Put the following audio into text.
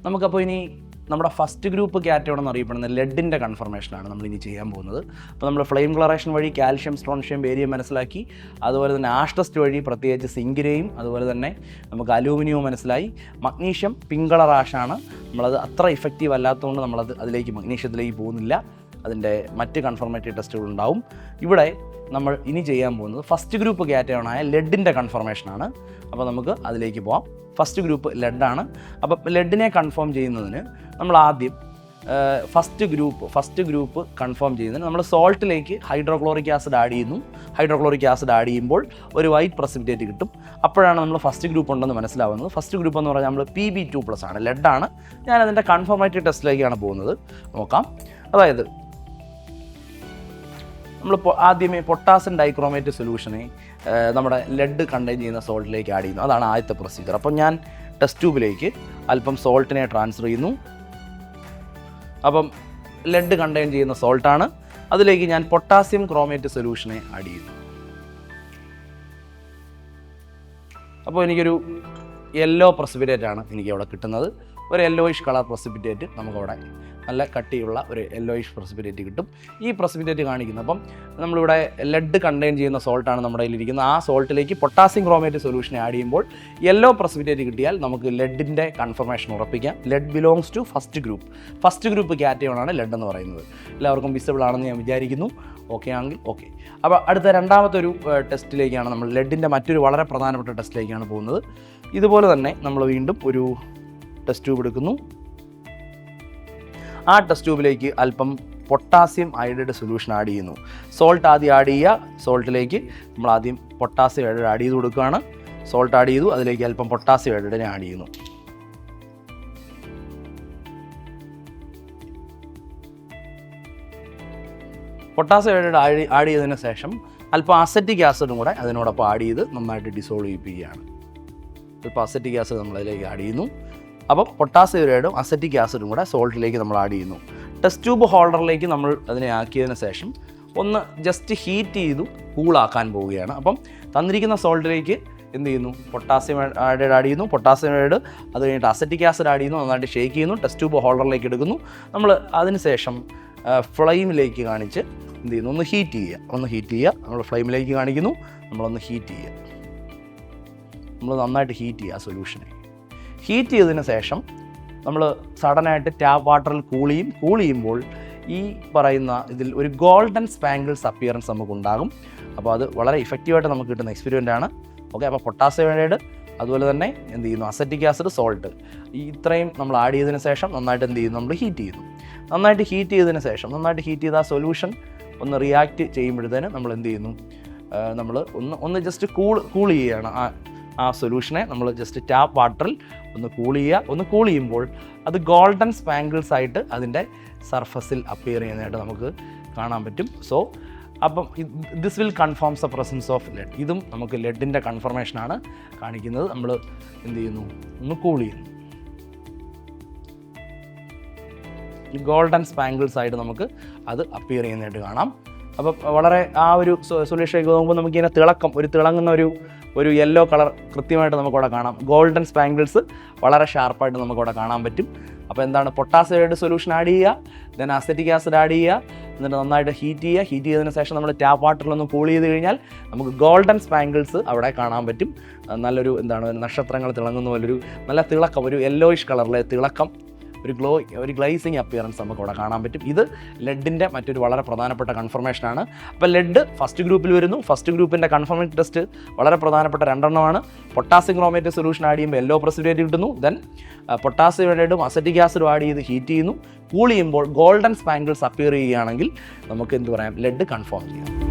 നമുക്കപ്പോൾ ഇനി നമ്മുടെ ഫസ്റ്റ് ഗ്രൂപ്പ് കാറ്റയോൺ എന്നറിയപ്പെടുന്ന ലെഡിൻ്റെ കൺഫർമേഷനാണ് നമ്മൾ ഇനി ചെയ്യാൻ പോകുന്നത്. അപ്പോൾ നമ്മൾ ഫ്ലെയിം ക്ലറേഷൻ വഴി കാൽഷ്യം, സ്ട്രോൺഷ്യം, ബേരിയം മനസ്സിലാക്കി. അതുപോലെ തന്നെ ആഷ് ടെസ്റ്റ് വഴി പ്രത്യേകിച്ച് സിങ്കിനെയും അതുപോലെ തന്നെ നമുക്ക് അലൂമിനിയവും മനസ്സിലായി. മഗ്നീഷ്യം പിങ്ക് കളർ ആഷാണ്, നമ്മളത് അത്ര ഇഫക്റ്റീവ് അല്ലാത്തതുകൊണ്ട് നമ്മളത് മഗ്നീഷ്യത്തിലേക്ക് പോകുന്നില്ല. അതിൻ്റെ മറ്റ് കൺഫർമേറ്റീവ് ടെസ്റ്റുകൾ ഉണ്ടാവും. ഇവിടെ നമ്മൾ ഇനി ചെയ്യാൻ പോകുന്നത് ഫസ്റ്റ് ഗ്രൂപ്പ് കാറ്റയോണായ ലെഡിൻ്റെ കൺഫർമേഷനാണ്. അപ്പോൾ നമുക്ക് അതിലേക്ക് പോകാം. ഫസ്റ്റ് ഗ്രൂപ്പ് ലെഡാണ്. അപ്പോൾ ലെഡിനെ കൺഫേം ചെയ്യുന്നതിന് നമ്മൾ ആദ്യം ഫസ്റ്റ് ഗ്രൂപ്പ് കൺഫേം ചെയ്യുന്നതിന് നമ്മൾ സോൾട്ടിലേക്ക് ഹൈഡ്രോക്ലോറിക് ആസിഡ് ആഡ് ചെയ്യുന്നു. ഹൈഡ്രോക്ലോറിക് ആസിഡ് ആഡ് ചെയ്യുമ്പോൾ ഒരു വൈറ്റ് പ്രസിപ്പിറ്റേറ്റ് കിട്ടും. അപ്പോഴാണ് നമ്മൾ ഫസ്റ്റ് ഗ്രൂപ്പ് ഉണ്ടെന്ന് മനസ്സിലാവുന്നത്. ഫസ്റ്റ് ഗ്രൂപ്പ് എന്ന് പറഞ്ഞാൽ നമ്മൾ Pb2+ ആണ്, ലെഡാണ്. ഞാനതിൻ്റെ കൺഫർമേറ്റീവ് ടെസ്റ്റിലേക്കാണ് പോകുന്നത്. നോക്കാം. അതായത് നമ്മൾ ആദ്യമേ പൊട്ടാസ്യം ഡൈക്രോമേറ്റ് സൊല്യൂഷനെ നമ്മുടെ ലെഡ് കണ്ടെയ്ൻ ചെയ്യുന്ന സോൾട്ടിലേക്ക് ആഡ് ചെയ്യുന്നു. അതാണ് ആദ്യത്തെ പ്രൊസീജിയർ. അപ്പം ഞാൻ ടെസ്റ്റ് ട്യൂബിലേക്ക് അല്പം സോൾട്ടിനെ ട്രാൻസ്ഫർ ചെയ്യുന്നു. അപ്പം ലെഡ് കണ്ടെയ്ൻ ചെയ്യുന്ന സോൾട്ടാണ്. അതിലേക്ക് ഞാൻ പൊട്ടാസ്യം ക്രോമേറ്റ് സൊല്യൂഷനെ ആഡ് ചെയ്യുന്നു. അപ്പോൾ എനിക്കൊരു യെല്ലോ പ്രസിപ്പിറ്റേറ്റ് ആണ് എനിക്ക് അവിടെ കിട്ടുന്നത്. ഒരു യെല്ലോയിഷ് കളർ പ്രസിപ്പിറ്റേറ്റ് നമുക്കവിടെ നല്ല കട്ടിയുള്ള ഒരു യെല്ലോയിഷ് പ്രസിപ്പിറ്റേറ്റ് കിട്ടും. ഈ പ്രസിപ്പിറ്റേറ്റ് കാണിക്കുന്നത് അപ്പം നമ്മളിവിടെ ലെഡ് കണ്ടെയ്ൻ ചെയ്യുന്ന സോൾട്ടാണ് നമ്മുടെ കയ്യിലിരിക്കുന്നത്. ആ സോൾട്ടിലേക്ക് പൊട്ടാസ്യം ക്രോമേറ്റ് സൊല്യൂഷനെ ആഡ് ചെയ്യുമ്പോൾ യെല്ലോ പ്രസിപ്പിറ്റേറ്റ് കിട്ടിയാൽ നമുക്ക് ലെഡിൻ്റെ കൺഫർമേഷൻ ഉറപ്പിക്കാം. Lead belongs to first group കാറ്റയോണാണ് ലെഡ് എന്ന് പറയുന്നത്. എല്ലാവർക്കും വിസിബിൾ ആണെന്ന് ഞാൻ വിചാരിക്കുന്നു. ഓക്കെ ആണെങ്കിൽ ഓക്കെ. അപ്പോൾ അടുത്ത രണ്ടാമത്തെ ഒരു ടെസ്റ്റിലേക്കാണ് നമ്മൾ ലെഡിൻ്റെ മറ്റൊരു വളരെ പ്രധാനപ്പെട്ട ടെസ്റ്റിലേക്കാണ് പോകുന്നത്. ഇതുപോലെ തന്നെ നമ്മൾ വീണ്ടും ഒരു ടെസ്റ്റ് ട്യൂബ് എടുക്കുന്നു. ആ ടെസ്റ്റ് ട്യൂബിലേക്ക് അല്പം പൊട്ടാസ്യം അയോഡൈഡ് സൊല്യൂഷൻ ആഡ് ചെയ്യുന്നു. സോൾട്ട് ആദ്യം ആഡ് ചെയ്യുക. സോൾട്ടിലേക്ക് നമ്മൾ ആദ്യം പൊട്ടാസ്യം അയോഡൈഡ് ആഡ് ചെയ്ത് കൊടുക്കുകയാണ്. സോൾട്ട് ആഡ് ചെയ്തു, അതിലേക്ക് അല്പം പൊട്ടാസ്യം അയോഡൈഡിനെ ആഡ് ചെയ്യുന്നു. പൊട്ടാസ്യം അയോഡൈഡ് ആഡ് ചെയ്തതിന് ശേഷം അല്പം അസറ്റിക് ആസിഡും കൂടെ അതിനോടൊപ്പം ആഡ് ചെയ്ത് നന്നായിട്ട് ഡിസോൾവ് ചെയ്യിപ്പിക്കുകയാണ്. അല്പം അസറ്റിക് ആസിഡ് നമ്മളതിലേക്ക് ആഡ് ചെയ്യുന്നു. അപ്പം പൊട്ടാസ്യം അയോഡൈഡും അസറ്റിക് ആസിഡും കൂടെ സോൾട്ടിലേക്ക് നമ്മൾ ആഡ് ചെയ്യുന്നു. ടെസ്റ്റ് ട്യൂബ് ഹോൾഡറിലേക്ക് നമ്മൾ അതിനെ ആക്കിയതിന് ശേഷം ഒന്ന് ജസ്റ്റ് ഹീറ്റ് ചെയ്തു കൂളാക്കാൻ പോവുകയാണ്. അപ്പം തന്നിരിക്കുന്ന സോൾട്ടിലേക്ക് എന്ത് ചെയ്യുന്നു? പൊട്ടാസ്യം അയോഡൈഡ് ആഡ് ചെയ്യുന്നു. പൊട്ടാസ്യം അയോഡൈഡ് അത് കഴിഞ്ഞിട്ട് അസറ്റിക് ആസിഡ് ആഡ് ചെയ്യുന്നു. നന്നായിട്ട് ഷേക്ക് ചെയ്യുന്നു. ടെസ്റ്റ് ട്യൂബ് ഹോൾഡറിലേക്ക് എടുക്കുന്നു. നമ്മൾ അതിന് ശേഷം ഫ്ലെയിമിലേക്ക് കാണിച്ച് എന്ത് ചെയ്യുന്നു? ഒന്ന് ഹീറ്റ് ചെയ്യുക. നമ്മൾ ഫ്ലെയിമിലേക്ക് കാണിക്കുന്നു. നമ്മളൊന്ന് ഹീറ്റ് ചെയ്യുക. നമ്മൾ നന്നായിട്ട് ഹീറ്റ് ചെയ്യുക സൊല്യൂഷനെ. ഹീറ്റ് ചെയ്തതിന് ശേഷം നമ്മൾ സഡനായിട്ട് ടാപ്പ് വാട്ടറിൽ കൂൾ ചെയ്യുമ്പോൾ ഈ പറയുന്ന ഇതിൽ ഒരു ഗോൾഡൻ സ്പാങ്കിൾസ് അപ്പിയറൻസ് നമുക്കുണ്ടാകും. അപ്പോൾ അത് വളരെ ഇഫക്റ്റീവായിട്ട് നമുക്ക് കിട്ടുന്ന എക്സ്പെരിമെൻ്റ് ആണ്. ഓക്കെ. അപ്പോൾ പൊട്ടാസ്യം അയോഡൈഡ് അതുപോലെ തന്നെ എന്ത് ചെയ്യുന്നു? അസറ്റിക് ആസിഡ്, സോൾട്ട് ഇത്രയും നമ്മൾ ആഡ് ചെയ്തതിന് ശേഷം നന്നായിട്ട് എന്ത് ചെയ്യുന്നു? നമ്മൾ ഹീറ്റ് ചെയ്യുന്നു. നന്നായിട്ട് ഹീറ്റ് ചെയ്തതിന് ശേഷം നന്നായിട്ട് ഹീറ്റ് ചെയ്ത ആ സൊല്യൂഷൻ ഒന്ന് റിയാക്ട് ചെയ്യുമ്പോഴത്തേന് നമ്മൾ എന്ത് ചെയ്യുന്നു? നമ്മൾ ഒന്ന് ജസ്റ്റ് കൂൾ ചെയ്യുകയാണ്. ആ സൊല്യൂഷനെ നമ്മൾ ജസ്റ്റ് ടാപ്പ് വാട്ടറിൽ ഒന്ന് കൂൾ ചെയ്യുമ്പോൾ അത് ഗോൾഡൻ സ്പാങ്കിൾസ് ആയിട്ട് അതിൻ്റെ സർഫസിൽ അപ്പിയർ ചെയ്യുന്നതായിട്ട് നമുക്ക് കാണാൻ പറ്റും. സോ അപ്പം this will confirms the presence of lead. ഇതും നമുക്ക് ലെഡിൻ്റെ കൺഫർമേഷനാണ് കാണിക്കുന്നത്. നമ്മൾ എന്ത് ചെയ്യുന്നു? ഒന്ന് കൂൾ ചെയ്യുന്നു. ഗോൾഡൻ സ്പാങ്കിൾസ് ആയിട്ട് നമുക്ക് അത് അപ്പിയർ ചെയ്യുന്നതായിട്ട് കാണാം. അപ്പം വളരെ ആ ഒരു സൊല്യൂഷനിലേക്ക് നോക്കുമ്പോൾ നമുക്കിങ്ങനെ തിളങ്ങുന്ന ഒരു യെല്ലോ കളർ കൃത്യമായിട്ട് നമുക്കവിടെ കാണാം. ഗോൾഡൻ സ്പാങ്കിൾസ് വളരെ ഷാർപ്പായിട്ട് നമുക്കവിടെ കാണാൻ പറ്റും. അപ്പോൾ എന്താണ്? പൊട്ടാസ്യം അയോഡൈഡ് സൊല്യൂഷൻ ആഡ് ചെയ്യുക, ദെൻ അസറ്റിക് ആസിഡ് ആഡ് ചെയ്യുക, എന്നിട്ട് നന്നായിട്ട് ഹീറ്റ് ചെയ്തതിന് ശേഷം നമ്മൾ ടാപ്പ് വാട്ടറിലൊന്ന് കൂൾ ചെയ്ത് കഴിഞ്ഞാൽ നമുക്ക് ഗോൾഡൻ സ്പാങ്കിൾസ് അവിടെ കാണാൻ പറ്റും. നല്ലൊരു നക്ഷത്രങ്ങൾ തിളങ്ങുന്ന പോലൊരു നല്ല തിളക്കം, ഒരു യെല്ലോയിഷ് കളറിലെ തിളക്കം, ഒരു ഗ്ലൈസിങ് അപ്പിയറൻസ് നമുക്ക് അവിടെ കാണാൻ പറ്റും. ഇത് ലെഡിൻ്റെ മറ്റൊരു വളരെ പ്രധാനപ്പെട്ട കൺഫർമേഷനാണ്. അപ്പോൾ ലെഡ് ഫസ്റ്റ് ഗ്രൂപ്പിൽ വരുന്നു. ഫസ്റ്റ് ഗ്രൂപ്പിൻ്റെ കൺഫർമേഷൻ ടെസ്റ്റ് വളരെ പ്രധാനപ്പെട്ട രണ്ടെണ്ണമാണ്. പൊട്ടാസ്യം ക്രോമേറ്റ് സൊല്യൂഷൻ ആഡ് ചെയ്യുമ്പോൾ യെല്ലോ പ്രസിപ്പിറ്റേറ്റ് കിട്ടുന്നു. ദെൻ പൊട്ടാസ്യം അയോഡൈഡും അസറ്റിക് ആസിഡും ആഡ് ചെയ്ത് ഹീറ്റ് ചെയ്യുന്നു. കൂൾ ചെയ്യുമ്പോൾ ഗോൾഡൻ സ്പാങ്കിൾസ് അപ്പിയർ ചെയ്യുകയാണെങ്കിൽ നമുക്ക് എന്ത് പറയാം? ലെഡ് കൺഫേം ചെയ്യാം.